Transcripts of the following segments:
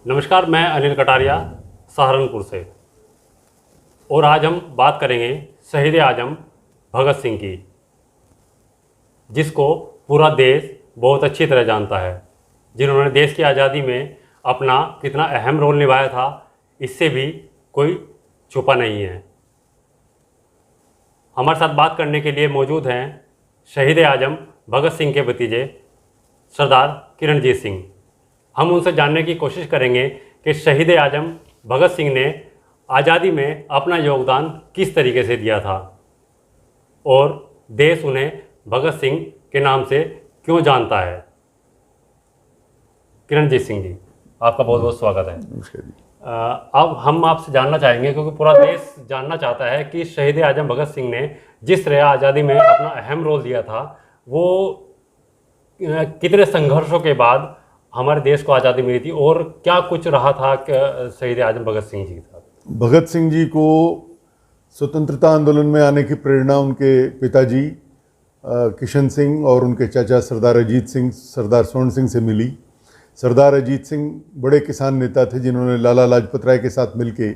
नमस्कार, मैं अनिल कटारिया सहारनपुर से। और आज हम बात करेंगे शहीद आजम भगत सिंह की, जिसको पूरा देश बहुत अच्छी तरह जानता है, जिन्होंने देश की आज़ादी में अपना कितना अहम रोल निभाया था, इससे भी कोई छुपा नहीं है। हमारे साथ बात करने के लिए मौजूद हैं शहीद आजम भगत सिंह के भतीजे सरदार किरणजीत सिंह। हम उनसे जानने की कोशिश करेंगे कि शहीद आजम भगत सिंह ने आज़ादी में अपना योगदान किस तरीके से दिया था और देश उन्हें भगत सिंह के नाम से क्यों जानता है। किरणजीत सिंह जी, आपका बहुत बहुत स्वागत है। नमस्कार जी। अब हम आपसे जानना चाहेंगे, क्योंकि पूरा देश जानना चाहता है कि शहीद आजम भगत सिंह ने जिस तरह आज़ादी में अपना अहम रोल दिया था, वो कितने संघर्षों के बाद हमारे देश को आज़ादी मिली थी और क्या कुछ रहा था शहीद आजम भगत सिंह जी के साथ। भगत सिंह जी को स्वतंत्रता आंदोलन में आने की प्रेरणा उनके पिताजी किशन सिंह और उनके चाचा सरदार अजीत सिंह, सरदार स्वर्ण सिंह से मिली। सरदार अजीत सिंह बड़े किसान नेता थे जिन्होंने लाला लाजपत राय के साथ मिलके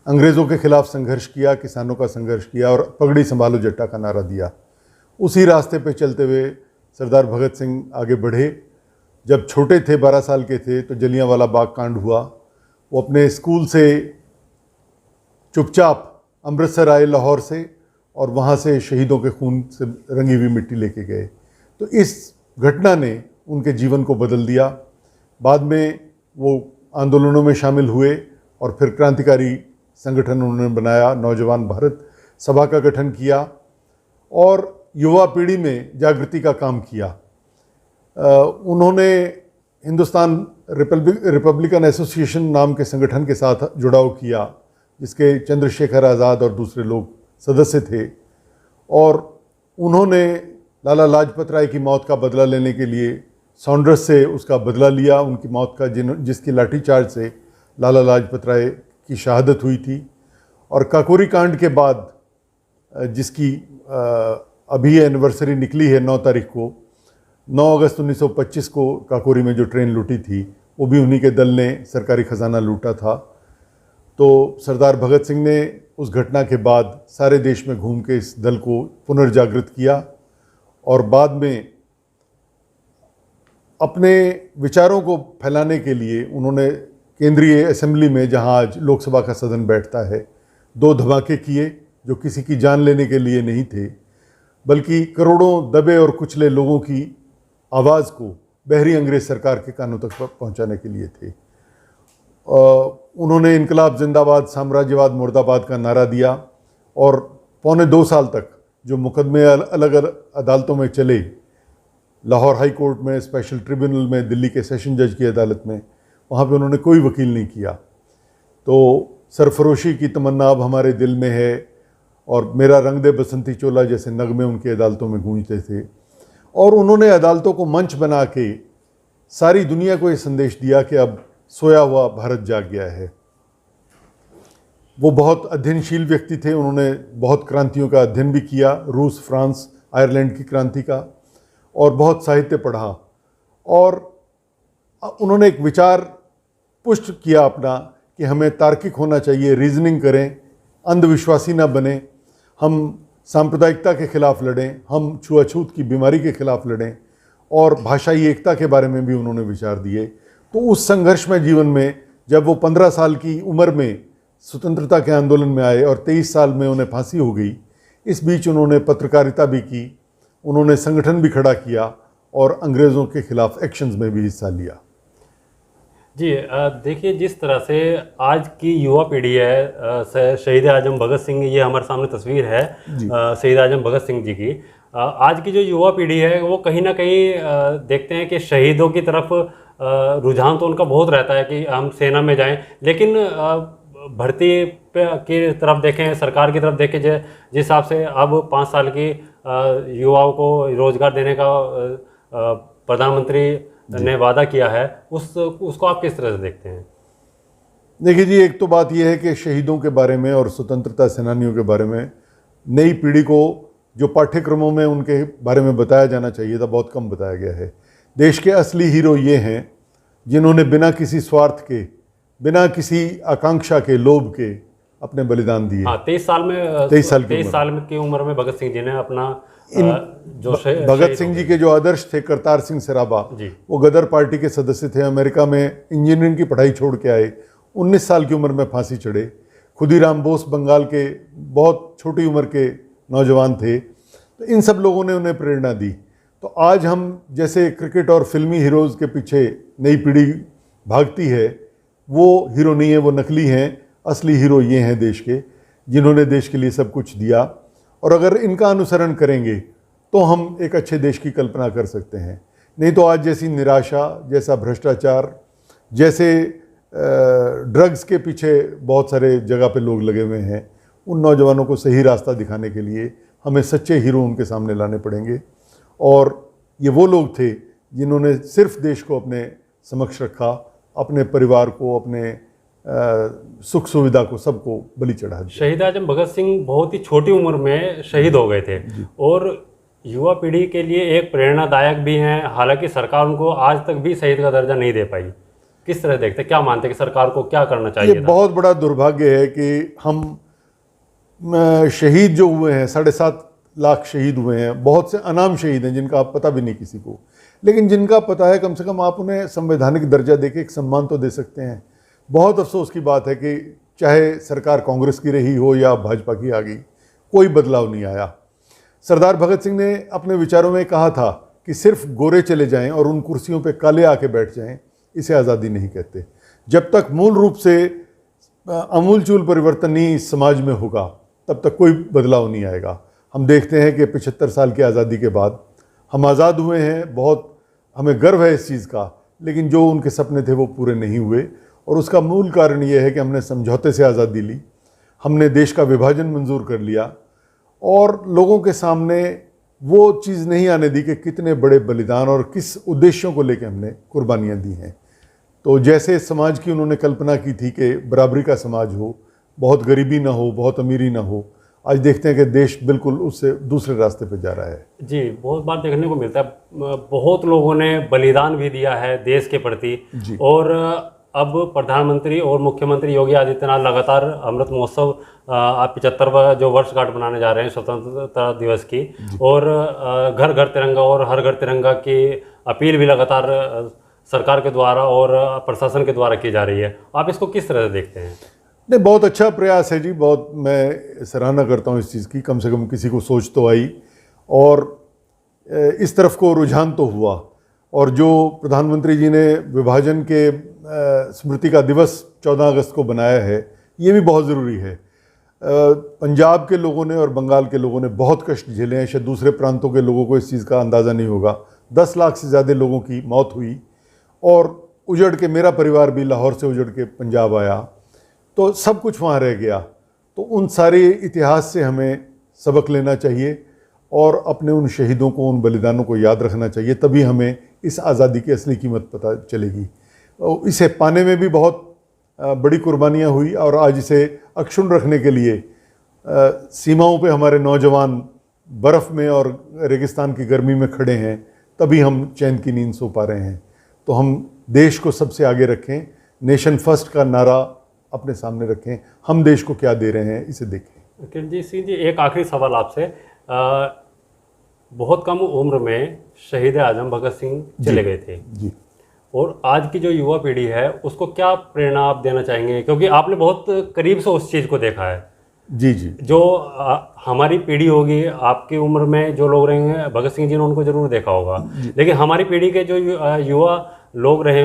अंग्रेज़ों के खिलाफ संघर्ष किया, किसानों का संघर्ष किया और पगड़ी संभालो जट्टा का नारा दिया। उसी रास्ते पे चलते हुए सरदार भगत सिंह आगे बढ़े। जब छोटे थे, 12 साल के थे, तो जलियांवाला बाग कांड हुआ। वो अपने स्कूल से चुपचाप अमृतसर आए लाहौर से, और वहाँ से शहीदों के खून से रंगी हुई मिट्टी लेके गए। तो इस घटना ने उनके जीवन को बदल दिया। बाद में वो आंदोलनों में शामिल हुए और फिर क्रांतिकारी संगठन उन्होंने बनाया, नौजवान भारत सभा का गठन किया और युवा पीढ़ी में जागृति का काम किया। उन्होंने हिंदुस्तान रिपब्लिकन एसोसिएशन नाम के संगठन के साथ जुड़ाव किया, जिसके चंद्रशेखर आज़ाद और दूसरे लोग सदस्य थे। और उन्होंने लाला लाजपत राय की मौत का बदला लेने के लिए सॉन्ड्रस से उसका बदला लिया, उनकी मौत का, जिसकी लाठीचार्ज से लाला लाजपत राय की शहादत हुई थी। और काकोरी कांड के बाद, जिसकी अभी एनिवर्सरी निकली है 9 तारीख को, 9 अगस्त 1925 को काकोरी में जो ट्रेन लूटी थी, वो भी उन्हीं के दल ने सरकारी खजाना लूटा था। तो सरदार भगत सिंह ने उस घटना के बाद सारे देश में घूम के इस दल को पुनर्जागृत किया और बाद में अपने विचारों को फैलाने के लिए उन्होंने केंद्रीय असेंबली में, जहां आज लोकसभा का सदन बैठता है, 2 धमाके किए जो किसी की जान लेने के लिए नहीं थे, बल्कि करोड़ों दबे और कुचले लोगों की आवाज़ को बहरी अंग्रेज सरकार के कानों तक पहुंचाने के लिए थे। उन्होंने इनकलाब जिंदाबाद, साम्राज्यवाद मुर्दाबाद का नारा दिया और पौने 2 साल तक जो मुकदमे अलग अलग अदालतों में चले, लाहौर हाई कोर्ट में, स्पेशल ट्रिब्यूनल में, दिल्ली के सेशन जज की अदालत में, वहाँ पे उन्होंने कोई वकील नहीं किया। तो सरफरोशी की तमन्ना अब हमारे दिल में है और मेरा रंग दे बसंती चोला जैसे नगमे उनकी अदालतों में गूंजते थे। और उन्होंने अदालतों को मंच बना के सारी दुनिया को ये संदेश दिया कि अब सोया हुआ भारत जाग गया है। वो बहुत अध्ययनशील व्यक्ति थे, उन्होंने बहुत क्रांतियों का अध्ययन भी किया, रूस, फ्रांस, आयरलैंड की क्रांति का, और बहुत साहित्य पढ़ा। और उन्होंने एक विचार पुष्ट किया अपना कि हमें तार्किक होना चाहिए, रीजनिंग करें, अंधविश्वासी ना बने, हम सांप्रदायिकता के खिलाफ लड़ें, हम छुआछूत की बीमारी के खिलाफ लड़ें, और भाषाई एकता के बारे में भी उन्होंने विचार दिए। तो उस संघर्षमय जीवन में जब वो 15 साल की उम्र में स्वतंत्रता के आंदोलन में आए और 23 साल में उन्हें फांसी हो गई, इस बीच उन्होंने पत्रकारिता भी की, उन्होंने संगठन भी खड़ा किया और अंग्रेज़ों के खिलाफ एक्शंस में भी हिस्सा लिया। जी, देखिए, जिस तरह से आज की युवा पीढ़ी है, शहीद आजम भगत सिंह, ये हमारे सामने तस्वीर है शहीद आजम भगत सिंह जी की। आज की जो युवा पीढ़ी है वो कहीं ना कहीं देखते हैं कि शहीदों की तरफ रुझान तो उनका बहुत रहता है कि हम सेना में जाएं, लेकिन भर्ती की तरफ देखें, सरकार की तरफ देखें, जिस हिसाब से अब 5 साल की युवाओं को रोजगार देने का प्रधानमंत्री ने वादा किया है, उसको आप किस तरह से देखते हैं? देखिए जी, एक तो बात यह है कि शहीदों के बारे में और स्वतंत्रता सेनानियों के बारे में नई पीढ़ी को जो पाठ्यक्रमों में उनके बारे में बताया जाना चाहिए था, बहुत कम बताया गया है। देश के असली हीरो ये हैं जिन्होंने बिना किसी स्वार्थ के, बिना किसी आकांक्षा के, लोभ के अपने बलिदान दिए। हाँ, 23 साल में 23 साल की 23 उम्र। साल की उम्र में भगत सिंह जी ने अपना भगत सिंह जी के जो आदर्श थे, करतार सिंह सराभा, जी। वो गदर पार्टी के सदस्य थे, अमेरिका में इंजीनियरिंग की पढ़ाई छोड़ के आए, 19 साल की उम्र में फांसी चढ़े। खुदीराम बोस बंगाल के बहुत छोटी उम्र के नौजवान थे। तो इन सब लोगों ने उन्हें प्रेरणा दी। तो आज हम जैसे क्रिकेट और फिल्मी हीरोज़ के पीछे नई पीढ़ी भागती है, वो हीरो नहीं है, वो नकली हैं। असली हीरो ये हैं देश के, जिन्होंने देश के लिए सब कुछ दिया। और अगर इनका अनुसरण करेंगे तो हम एक अच्छे देश की कल्पना कर सकते हैं। नहीं तो आज जैसी निराशा, जैसा भ्रष्टाचार, जैसे ड्रग्स के पीछे बहुत सारे जगह पे लोग लगे हुए हैं, उन नौजवानों को सही रास्ता दिखाने के लिए हमें सच्चे हीरो उनके सामने लाने पड़ेंगे। और ये वो लोग थे जिन्होंने सिर्फ देश को अपने समक्ष रखा, अपने परिवार को, अपने सुख सुविधा को, सबको बलि चढ़ा दिया। शहीद आजम भगत सिंह बहुत ही छोटी उम्र में शहीद हो गए थे और युवा पीढ़ी के लिए एक प्रेरणादायक भी हैं। हालांकि सरकार उनको आज तक भी शहीद का दर्जा नहीं दे पाई। किस तरह देखते, क्या मानते हैं कि सरकार को क्या करना चाहिए? ये बहुत बड़ा दुर्भाग्य है कि हम शहीद जो हुए हैं, 7.5 लाख शहीद हुए हैं, बहुत से अनाम शहीद हैं जिनका आप पता भी नहीं किसी को, लेकिन जिनका पता है, कम से कम आप उन्हें संवैधानिक दर्जा देके एक सम्मान तो दे सकते हैं। बहुत अफसोस की बात है कि चाहे सरकार कांग्रेस की रही हो या भाजपा की आ गई, कोई बदलाव नहीं आया। सरदार भगत सिंह ने अपने विचारों में कहा था कि सिर्फ गोरे चले जाएं और उन कुर्सियों पे काले आके बैठ जाएं, इसे आज़ादी नहीं कहते। जब तक मूल रूप से आमूलचूल परिवर्तन नहीं इस समाज में होगा, तब तक कोई बदलाव नहीं आएगा। हम देखते हैं कि 75 साल की आज़ादी के बाद हम आज़ाद हुए हैं, बहुत हमें गर्व है इस चीज़ का, लेकिन जो उनके सपने थे वो पूरे नहीं हुए। और उसका मूल कारण ये है कि हमने समझौते से आज़ादी ली, हमने देश का विभाजन मंजूर कर लिया और लोगों के सामने वो चीज़ नहीं आने दी कि कितने बड़े बलिदान और किस उद्देश्यों को लेकर हमने कुर्बानियाँ दी हैं। तो जैसे समाज की उन्होंने कल्पना की थी कि बराबरी का समाज हो, बहुत गरीबी ना हो, बहुत अमीरी ना हो, आज देखते हैं कि देश बिल्कुल उससे दूसरे रास्ते पे जा रहा है। जी, बहुत बार देखने को मिलता है, बहुत लोगों ने बलिदान भी दिया है देश के प्रति। और अब प्रधानमंत्री और मुख्यमंत्री योगी आदित्यनाथ लगातार अमृत महोत्सव 75वां जो वर्षगांठ बनाने जा रहे हैं स्वतंत्रता दिवस की, और घर घर तिरंगा और हर घर तिरंगा की अपील भी लगातार सरकार के द्वारा और प्रशासन के द्वारा की जा रही है। आप इसको किस तरह से देखते हैं? नहीं, बहुत अच्छा प्रयास है जी, बहुत मैं सराहना करता हूँ इस चीज़ की। कम से कम किसी को सोच तो आई और इस तरफ को रुझान तो हुआ। और जो प्रधानमंत्री जी ने विभाजन के स्मृति का दिवस 14 अगस्त को बनाया है, ये भी बहुत ज़रूरी है। पंजाब के लोगों ने और बंगाल के लोगों ने बहुत कष्ट झेले हैं, शायद दूसरे प्रांतों के लोगों को इस चीज़ का अंदाज़ा नहीं होगा। 10 लाख से ज़्यादा लोगों की मौत हुई और उजड़ के, मेरा परिवार भी लाहौर से उजड़ के पंजाब आया, तो सब कुछ वहाँ रह गया। तो उन सारे इतिहास से हमें सबक लेना चाहिए और अपने उन शहीदों को, उन बलिदानों को याद रखना चाहिए, तभी हमें इस आज़ादी की असली कीमत पता चलेगी। इसे पाने में भी बहुत बड़ी कुर्बानियाँ हुई और आज इसे अक्षुण्ण रखने के लिए सीमाओं पे हमारे नौजवान बर्फ़ में और रेगिस्तान की गर्मी में खड़े हैं, तभी हम चैन की नींद सो पा रहे हैं। तो हम देश को सबसे आगे रखें, नेशन फर्स्ट का नारा अपने सामने रखें, हम देश को क्या दे रहे हैं इसे देखें। किरणजीत सिंह जी, एक आखिरी सवाल आपसे। बहुत कम उम्र में शहीद आजम भगत सिंह चले गए थे जी, और आज की जो युवा पीढ़ी है उसको क्या प्रेरणा आप देना चाहेंगे? क्योंकि आपने बहुत करीब से उस चीज़ को देखा है। जी जी, जो हमारी पीढ़ी होगी, आपकी उम्र में जो लोग रहेंगे, भगत सिंह जी ने उनको जरूर देखा होगा, लेकिन हमारी पीढ़ी के जो युवा लोग रहे,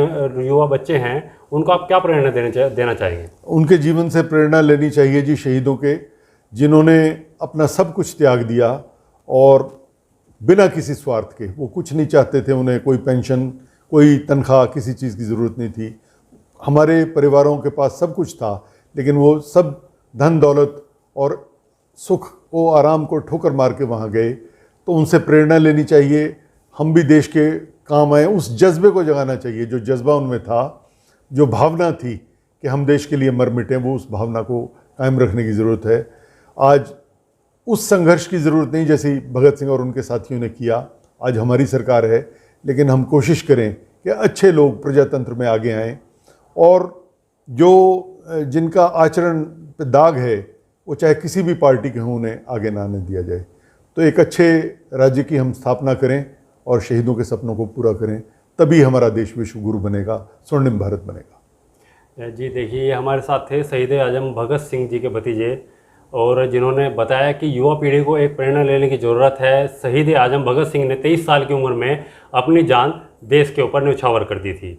युवा बच्चे हैं, उनको आप क्या प्रेरणा देना चाहेंगे? उनके जीवन से प्रेरणा लेनी चाहिए जी, शहीदों के, जिन्होंने अपना सब कुछ त्याग दिया और बिना किसी स्वार्थ के, वो कुछ नहीं चाहते थे, उन्हें कोई पेंशन, कोई तनख्वाह, किसी चीज़ की ज़रूरत नहीं थी। हमारे परिवारों के पास सब कुछ था, लेकिन वो सब धन दौलत और सुख को, आराम को ठोकर मार के वहाँ गए। तो उनसे प्रेरणा लेनी चाहिए, हम भी देश के काम आए, उस जज्बे को जगाना चाहिए जो जज्बा उनमें था, जो भावना थी कि हम देश के लिए मर मिटें, वो उस भावना को कायम रखने की ज़रूरत है। आज उस संघर्ष की ज़रूरत नहीं जैसी भगत सिंह और उनके साथियों ने किया। आज हमारी सरकार है, लेकिन हम कोशिश करें कि अच्छे लोग प्रजातंत्र में आगे आएँ और जो जिनका आचरण पे दाग है वो चाहे किसी भी पार्टी के हों उन्हें आगे ना आने दिया जाए। तो एक अच्छे राज्य की हम स्थापना करें और शहीदों के सपनों को पूरा करें, तभी हमारा देश विश्व गुरु बनेगा, स्वर्णिम भारत बनेगा। जी देखिए, हमारे साथ थे शहीद आजम भगत सिंह जी के भतीजे, और जिन्होंने बताया कि युवा पीढ़ी को एक प्रेरणा लेने की ज़रूरत है। शहीद आजम भगत सिंह ने 23 साल की उम्र में अपनी जान देश के ऊपर न्यौछावर कर दी थी।